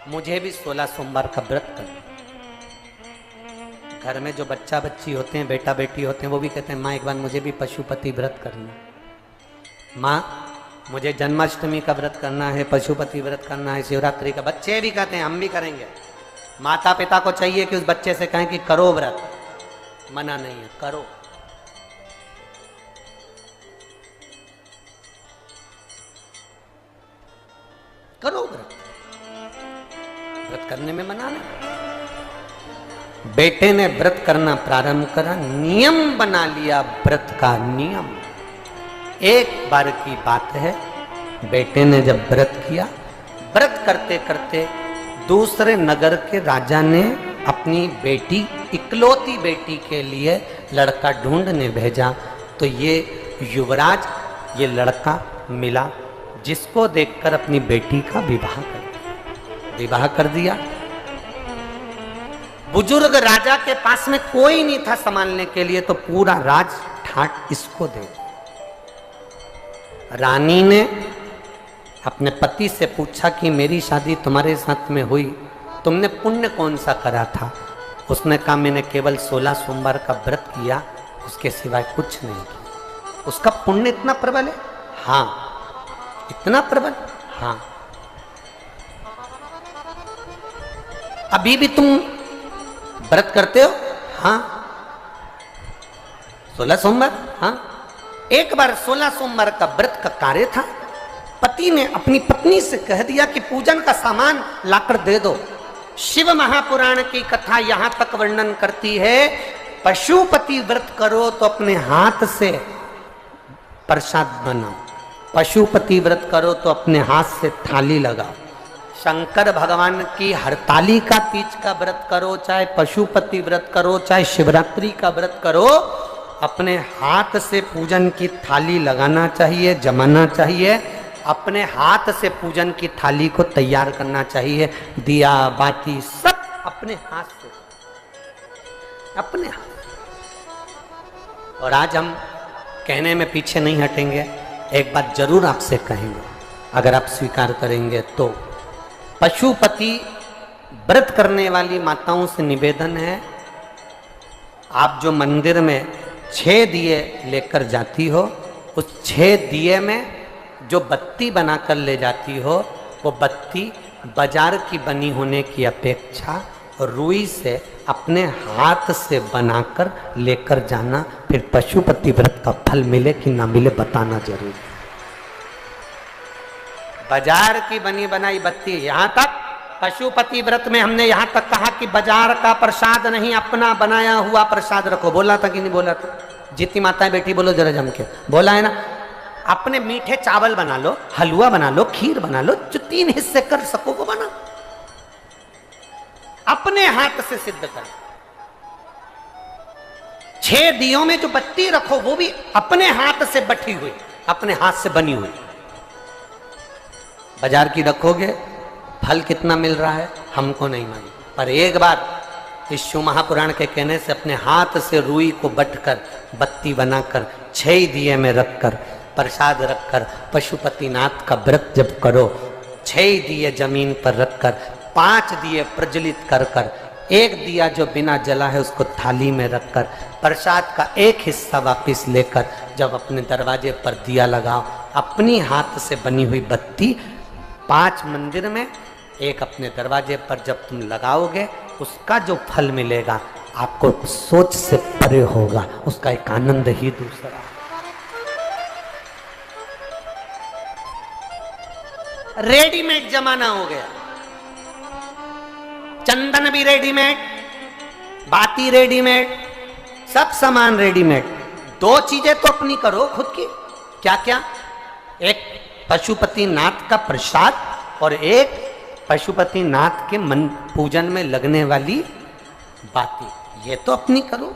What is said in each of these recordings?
मुझे भी 16 सोमवार का व्रत करना। घर में जो बच्चा बच्ची होते हैं, बेटा बेटी होते हैं, वो भी कहते हैं माँ एक बार मुझे भी पशुपति व्रत करना, माँ मुझे जन्माष्टमी का व्रत करना है, पशुपति व्रत करना है, शिवरात्रि का। बच्चे भी कहते हैं हम भी करेंगे। माता पिता को चाहिए कि उस बच्चे से कहें कि करो व्रत, मना नहीं है, करो। करो व्रत, व्रत करने में मना नहीं। बेटे ने व्रत करना प्रारंभ करा, नियम बना लिया व्रत का नियम। एक बार की बात है, बेटे ने जब व्रत किया, व्रत करते करते दूसरे नगर के राजा ने अपनी बेटी, इकलौती बेटी के लिए लड़का ढूंढने भेजा। तो ये युवराज, ये लड़का मिला, जिसको देखकर अपनी बेटी का विवाह कर दिया। बुजुर्ग राजा के पास में कोई नहीं था संभालने के लिए, तो पूरा राज ठाट इसको दे। रानी ने अपने पति से पूछा कि मेरी शादी तुम्हारे साथ में हुई, तुमने पुण्य कौन सा करा था? उसने कहा मैंने केवल 16 सोमवार का व्रत किया, उसके सिवाय कुछ नहीं किया। उसका पुण्य इतना प्रबल है? हाँ। इतना प्रबल? हाँ। अभी भी तुम व्रत करते हो? हाँ। 16 सोमवार? हाँ। एक बार 16 सोमवार का व्रत का कार्य था, पति ने अपनी पत्नी से कह दिया कि पूजन का सामान लाकर दे दो। शिव महापुराण की कथा यहां तक वर्णन करती है, पशुपति व्रत करो तो अपने हाथ से प्रसाद बनाओ, पशुपति व्रत करो तो अपने हाथ से थाली लगाओ। शंकर भगवान की हरतालिका तीज का व्रत करो, चाहे पशुपति व्रत करो, चाहे शिवरात्रि का व्रत करो, अपने हाथ से पूजन की थाली लगाना चाहिए, जमाना चाहिए। अपने हाथ से पूजन की थाली को तैयार करना चाहिए। दिया बाती सब अपने हाथ से, अपने हाथ। और आज हम कहने में पीछे नहीं हटेंगे, एक बात जरूर आपसे कहेंगे, अगर आप स्वीकार करेंगे तो। पशुपति व्रत करने वाली माताओं से निवेदन है, आप जो मंदिर में 6 दिए लेकर जाती हो, उस 6 दिए में जो बत्ती बनाकर ले जाती हो, वो बत्ती बाजार की बनी होने की अपेक्षा रुई से अपने हाथ से बनाकर लेकर जाना। फिर पशुपति व्रत का फल मिले कि ना मिले बताना जरूर। बाजार की बनी बनाई बत्ती, यहां तक पशुपति व्रत में हमने यहां तक कहा कि बाजार का प्रसाद नहीं, अपना बनाया हुआ प्रसाद रखो। बोला था कि नहीं बोला था? जितनी माताएं बेटी बोलो जरा जम के, बोला है ना? अपने मीठे चावल बना लो, हलवा बना लो, खीर बना लो, जो 3 हिस्से कर सको वो बना, अपने हाथ से सिद्ध कर। 6 दियों में जो बत्ती रखो वो भी अपने हाथ से बटी हुई, अपने हाथ से बनी हुई। बाजार की रखोगे, फल कितना मिल रहा है हमको नहीं मालूम, पर एक बार इस शिव महापुराण के कहने से अपने हाथ से रुई को बटकर बत्ती बनाकर 6 दिए में रखकर प्रसाद रखकर पशुपतिनाथ का व्रत जब करो, 6 दिए जमीन पर रखकर 5 दिए प्रज्वलित कर कर, 1 दिया जो बिना जला है उसको थाली में रखकर प्रसाद का 1 हिस्सा वापिस लेकर जब अपने दरवाजे पर दिया लगाओ, अपनी हाथ से बनी हुई बत्ती 5 मंदिर में, 1 अपने दरवाजे पर जब तुम लगाओगे, उसका जो फल मिलेगा आपको सोच से परे होगा, उसका एक आनंद ही दूसरा। रेडीमेड जमाना हो गया, चंदन भी रेडीमेड, बाती रेडीमेड, सब सामान रेडीमेड। 2 चीजें तो अपनी करो खुद की। क्या क्या? एक पशुपतिनाथ का प्रसाद और एक पशुपतिनाथ के मन पूजन में लगने वाली बाती, ये तो अपनी करो।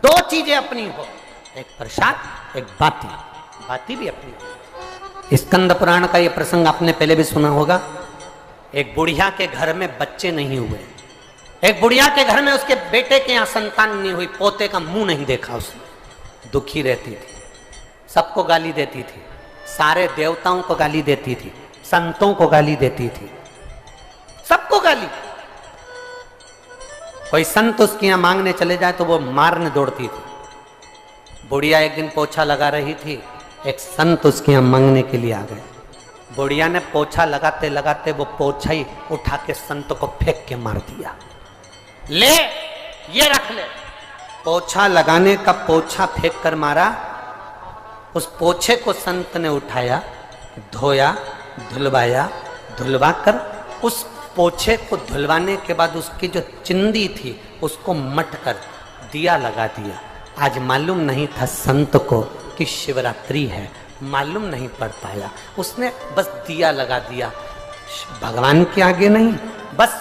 2 चीजें अपनी हो, एक प्रसाद एक बाती, बाती भी अपनी हो। स्कंद पुराण का ये प्रसंग आपने पहले भी सुना होगा। एक बुढ़िया के घर में बच्चे नहीं हुए, एक बुढ़िया के घर में उसके बेटे के यहाँ संतान नहीं हुई, पोते का मुंह नहीं देखा उसने, दुखी रहती थी, सबको गाली देती थी, सारे देवताओं को गाली देती थी, संतों को गाली देती थी, सब सबको गाली। कोई संत उसके यहां मांगने चले जाए तो वो मारने दौड़ती थी। बुढ़िया एक दिन पोछा लगा रही थी, एक संत उसके यहां मांगने के लिए आ गए। बुढ़िया ने पोछा लगाते लगाते वो पोछा ही उठा के संत को फेंक के मार दिया। ले ये रख ले। पोछा लगाने का पोछा फेंक कर मारा। उस पोछे को संत ने उठाया, धोया, धुलवाया, धुलवा कर उस पोछे को धुलवाने के बाद उसकी जो चिंदी थी उसको मट कर दिया लगा दिया। आज मालूम नहीं था संत को कि शिवरात्रि है, मालूम नहीं पड़ पाया, उसने बस दिया लगा दिया। भगवान के आगे नहीं, बस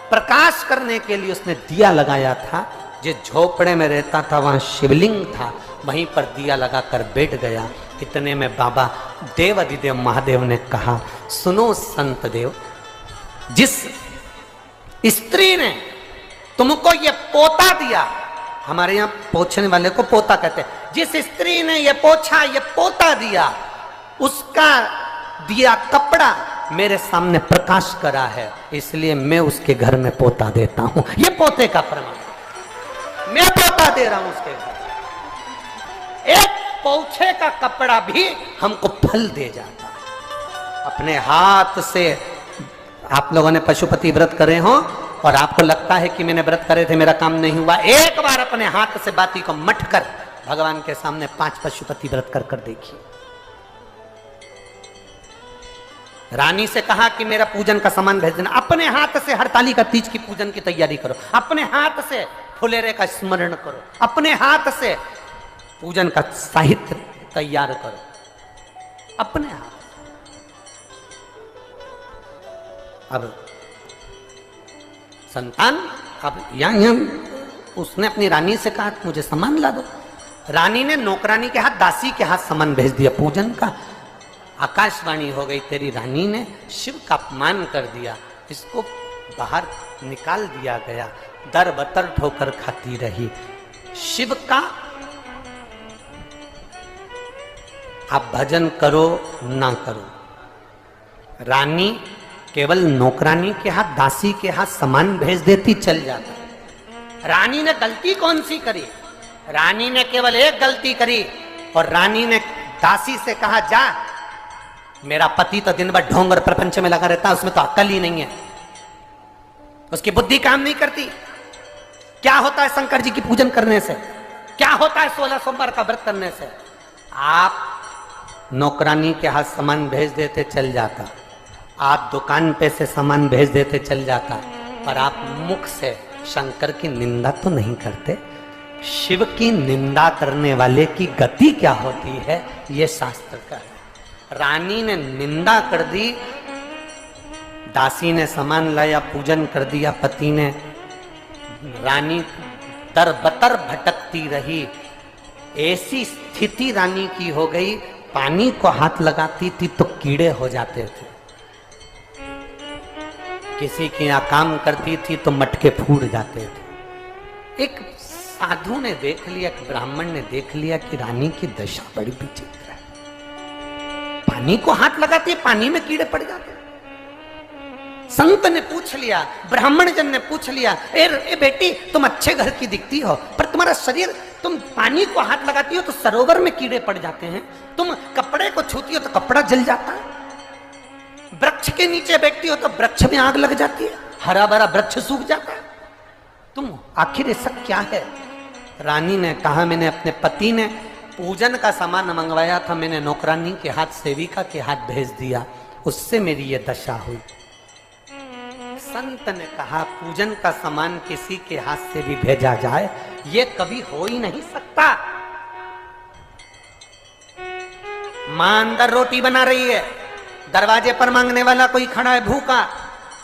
प्रकाश करने के लिए उसने दिया लगाया था। जिस झोपड़े में रहता था वहां शिवलिंग था, वहीं पर दिया लगाकर बैठ गया। इतने में बाबा देव अधिदेव महादेव ने कहा, सुनो संत देव, जिस स्त्री ने तुमको ये पोता दिया, हमारे यहाँ पोछने वाले को पोता कहते हैं, जिस स्त्री ने ये पोछा ये पोता दिया, उसका दिया कपड़ा मेरे सामने प्रकाश करा है, इसलिए मैं उसके घर में पोता देता हूं। ये पोते का प्रमाण, मैं पोता दे रहा हूं उसके घर। एक पोछे का कपड़ा भी हमको फल दे जाता है। अपने हाथ से आप लोगों ने पशुपति व्रत करे हो और आपको लगता है कि मैंने व्रत करे थे मेरा काम नहीं हुआ, एक बार अपने हाथ से बाती को मट कर भगवान के सामने 5 पशुपति व्रत कर कर देखिए। रानी से कहा कि मेरा पूजन का सामान भेज देना, अपने हाथ से हरताली का तीज की पूजन की तैयारी करो, अपने हाथ से फुलेरे का स्मरण करो, अपने हाथ से पूजन का साहित्य तैयार करो, अपने हाथ। अब संतान, अब यहां उसने अपनी रानी से कहा मुझे सामान ला दो। रानी ने नौकरानी के हाथ, दासी के हाथ सामान भेज दिया पूजन का। आकाशवाणी हो गई, तेरी रानी ने शिव का अपमान कर दिया, इसको बाहर निकाल दिया गया। दर बतर ठोकर खाती रही। शिव का आप भजन करो ना करो, रानी केवल नौकरानी के हाथ, दासी के हाथ सामान भेज देती, चल जाता। रानी ने गलती कौन सी करी? रानी ने केवल एक गलती करी और रानी ने दासी से कहा, जा, मेरा पति तो दिन भर ढोंग और प्रपंच में लगा रहता है, उसमें तो अक्ल ही नहीं है, उसकी बुद्धि काम नहीं करती। क्या होता है शंकर जी की पूजन करने से? क्या होता है 16 सोमवार का व्रत करने से? आप नौकरानी के हाथ सामान भेज देते, चल जाता। आप दुकान पे से सामान भेज देते, चल जाता। पर आप मुख से शंकर की निंदा तो नहीं करते। शिव की निंदा करने वाले की गति क्या होती है, ये शास्त्र का है। रानी ने निंदा कर दी, दासी ने सामान लाया, पूजन कर दिया, पति ने, रानी तरबतर भटकती रही। ऐसी स्थिति रानी की हो गई, पानी को हाथ लगाती थी तो कीड़े हो जाते थे, किसी के यहाँ काम करती थी तो मटके फूट जाते थे। एक साधु ने देख लिया, एक ब्राह्मण ने देख लिया कि रानी की दशा बड़ी विचित्र है, पानी को हाथ लगाती है, पानी में कीड़े पड़ जाते। संत ने पूछ लिया, ब्राह्मण जन ने पूछ लिया, ए बेटी, तुम अच्छे घर की दिखती हो, पर तुम्हारा शरीर, तुम पानी को हाथ लगाती हो तो सरोवर में कीड़े पड़ जाते हैं, तुम कपड़े को छूती हो तो कपड़ा जल जाता है, वृक्ष के नीचे बैठती हो तो वृक्ष में आग लग जाती है, हरा भरा वृक्ष सूख जाता है, तुम आखिर ऐसा क्या है? रानी ने कहा, मैंने अपने पति ने पूजन का सामान मंगवाया था, मैंने नौकरानी के हाथ, सेविका के हाथ भेज दिया, उससे मेरी ये दशा हुई। संत ने कहा, पूजन का सामान किसी के हाथ से भी भेजा जाए, ये कभी हो ही नहीं सकता। मां अंदर रोटी बना रही है, दरवाजे पर मांगने वाला कोई खड़ा है भूखा,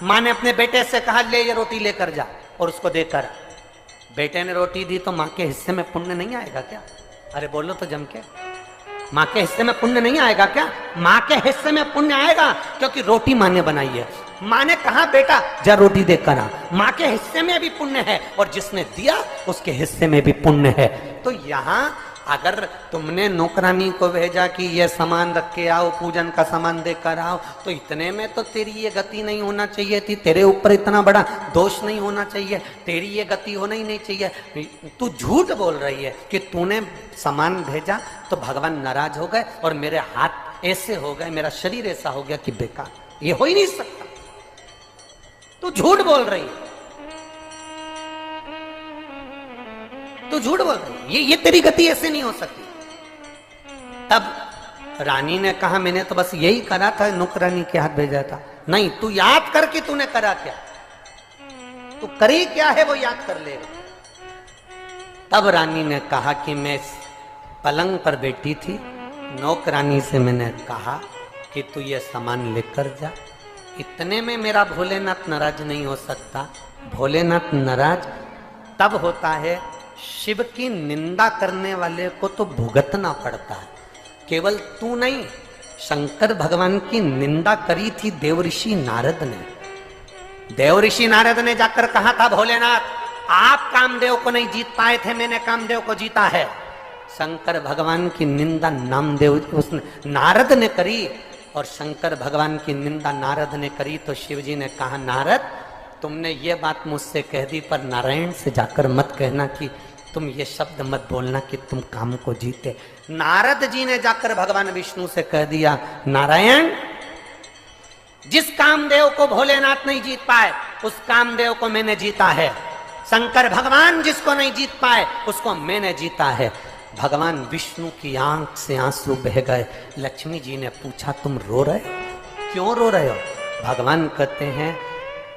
मां ने अपने बेटे से कहा, ले ये रोटी लेकर जा, और उसको देकर। बेटे ने रोटी दी तो मां के हिस्से में पुण्य नहीं आएगा क्या? अरे बोलो तो जम के, मां के हिस्से में पुण्य नहीं आएगा क्या? मां के हिस्से में पुण्य आएगा, क्योंकि रोटी मां ने बनाई है। मां ने कहा, बेटा जा रोटी देकर आ, मां के हिस्से में भी पुण्य है, और जिसने दिया उसके हिस्से में भी पुण्य है। तो यहां अगर तुमने नौकरानी को भेजा कि ये सामान रख के आओ, पूजन का सामान देकर आओ, तो इतने में तो तेरी ये गति नहीं होना चाहिए थी, तेरे ऊपर इतना बड़ा दोष नहीं होना चाहिए, तेरी ये गति होना ही नहीं चाहिए। तू झूठ बोल रही है कि तूने सामान भेजा तो भगवान नाराज हो गए और मेरे हाथ ऐसे हो गए, मेरा शरीर ऐसा हो गया कि बेकार, ये हो ही नहीं सकता। तू झूठ बोल रही है, तू झूठ बोल रही है, ये तेरी गति ऐसे नहीं हो सकती। तब रानी ने कहा मैंने तो बस यही करा था, नौकरानी के हाथ भेजा था। नहीं, तू याद कर कि तूने करा क्या, तू करी क्या है वो याद कर लेगा। तब रानी ने कहा कि मैं पलंग पर बैठी थी, नौकरानी से मैंने कहा कि तू ये सामान लेकर जा। इतने में मेरा भोलेनाथ नाराज नहीं हो सकता। भोलेनाथ नाराज तब होता है, शिव की निंदा करने वाले को तो भुगतना पड़ता है। केवल तू नहीं, शंकर भगवान की निंदा करी थी देवऋषि नारद ने। देवऋषि नारद ने जाकर कहा था भोलेनाथ आप कामदेव को नहीं जीत पाए थे, मैंने कामदेव को जीता है। शंकर भगवान की निंदा नामदेव उसने नारद ने करी, और शंकर भगवान की निंदा नारद ने करी तो शिव जी ने कहा नारद तुमने ये बात मुझसे कह दी, पर नारायण से जाकर मत कहना कि तुम ये शब्द मत बोलना कि तुम काम को जीते। नारद जी ने जाकर भगवान विष्णु से कह दिया नारायण जिस कामदेव को भोलेनाथ नहीं जीत पाए उस कामदेव को मैंने जीता है। शंकर भगवान जिसको नहीं जीत पाए उसको मैंने जीता है। भगवान विष्णु की आंख से आंसू बह गए। लक्ष्मी जी ने पूछा तुम रो रहे हो, क्यों रो रहे हो? भगवान कहते हैं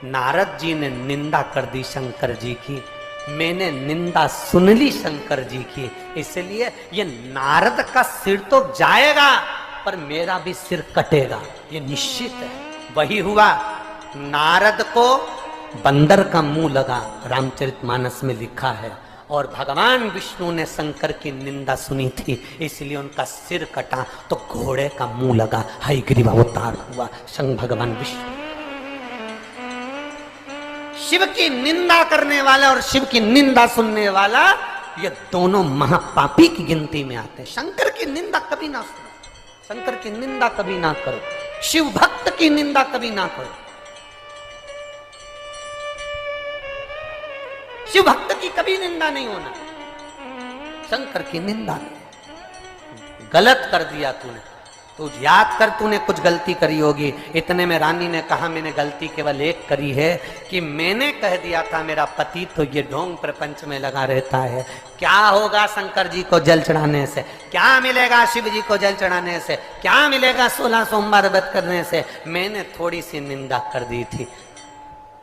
नारद जी ने निंदा कर दी शंकर जी की, मैंने निंदा सुन ली शंकर जी की, इसलिए ये नारद का सिर तो जाएगा पर मेरा भी सिर कटेगा, ये निश्चित है। वही हुआ, नारद को बंदर का मुंह लगा, रामचरितमानस में लिखा है, और भगवान विष्णु ने शंकर की निंदा सुनी थी इसलिए उनका सिर कटा, तो घोड़े का मुंह लगा, हयग्रीव अवतार हुआ शंकर भगवान विष्णु। शिव की निंदा करने वाला और शिव की निंदा सुनने वाला ये दोनों महापापी की गिनती में आते हैं। शंकर की निंदा कभी ना सुनो, शंकर की निंदा कभी ना करो, शिव भक्त की निंदा कभी ना करो। शिव भक्त की कभी निंदा नहीं होना, शंकर की निंदा नहीं। गलत कर दिया तूने, तू याद कर तूने कुछ गलती करी होगी। इतने में रानी ने कहा मैंने गलती केवल एक करी है कि मैंने कह दिया था मेरा पति तो ये ढोंग प्रपंच में लगा रहता है, क्या होगा शंकर जी को जल चढ़ाने से, क्या मिलेगा शिव जी को जल चढ़ाने से, क्या मिलेगा 16 सोमवार व्रत करने से। मैंने थोड़ी सी निंदा कर दी थी।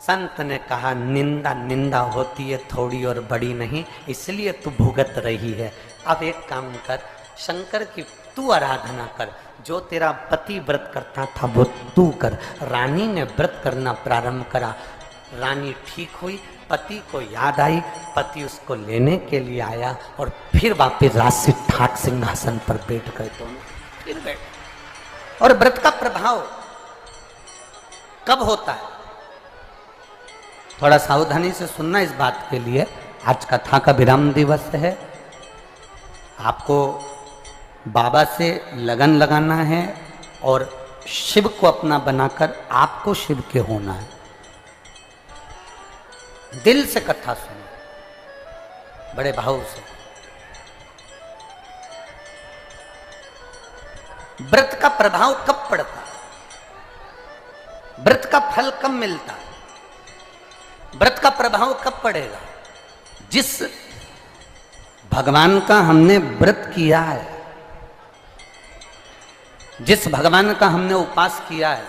संत ने कहा निंदा निंदा होती है, थोड़ी और बड़ी नहीं, इसलिए तू भुगत रही है। अब एक काम कर, शंकर की तू आराधना कर, जो तेरा पति व्रत करता था वो तू कर। रानी ने व्रत करना प्रारंभ करा, रानी ठीक हुई, पति को याद आई, पति उसको लेने के लिए आया और फिर वापिस राशि ठाट सिंहासन पर बैठ गए दोनों, फिर बैठ। और व्रत का प्रभाव कब होता है, थोड़ा सावधानी से सुनना इस बात के लिए। आज कथा का विराम दिवस है, आपको बाबा से लगन लगाना है और शिव को अपना बनाकर आपको शिव के होना है। दिल से कथा सुनो, बड़े भाव से। व्रत का प्रभाव कब पड़ता है, व्रत का फल कब मिलता है, व्रत का प्रभाव कब पड़ेगा? जिस भगवान का हमने व्रत किया है, जिस भगवान का हमने उपास किया है,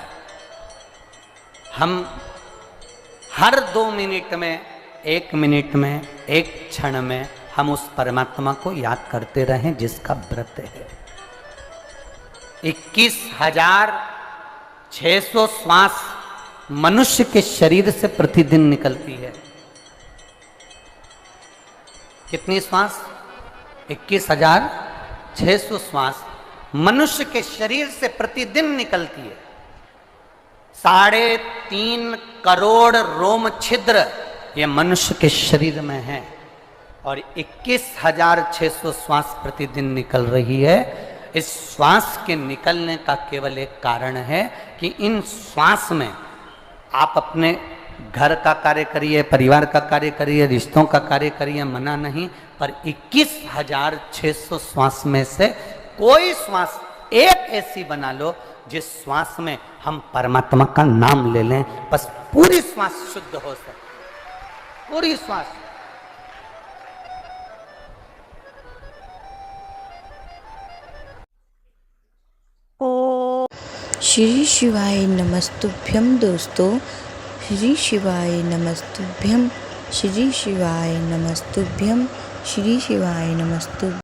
हम हर 2 मिनट में, 1 मिनट में, 1 क्षण में हम उस परमात्मा को याद करते रहें जिसका व्रत है। 21,600 श्वास मनुष्य के शरीर से प्रतिदिन निकलती है। कितनी श्वास? 21,600 श्वास मनुष्य के शरीर से प्रतिदिन निकलती है। 3.5 करोड़ रोम छिद्र ये मनुष्य के शरीर में है, और 21,600 श्वास प्रतिदिन निकल रही है। इस श्वास के निकलने का केवल एक कारण है कि इन श्वास में आप अपने घर का कार्य करिए, परिवार का कार्य करिए, रिश्तों का कार्य करिए, मना नहीं, पर 21,600 श्वास में से कोई श्वास एक ऐसी बना लो जिस श्वास में हम परमात्मा का नाम ले लें, बस पूरी श्वास शुद्ध हो सके, पूरी श्वास। श्री शिवाय नमस्तुभ्यम दोस्तों, श्री शिवाय नमस्तुभ्यम, श्री शिवाय नमस्तुभ्यम, श्री शिवाय नमस्तुभ्यम।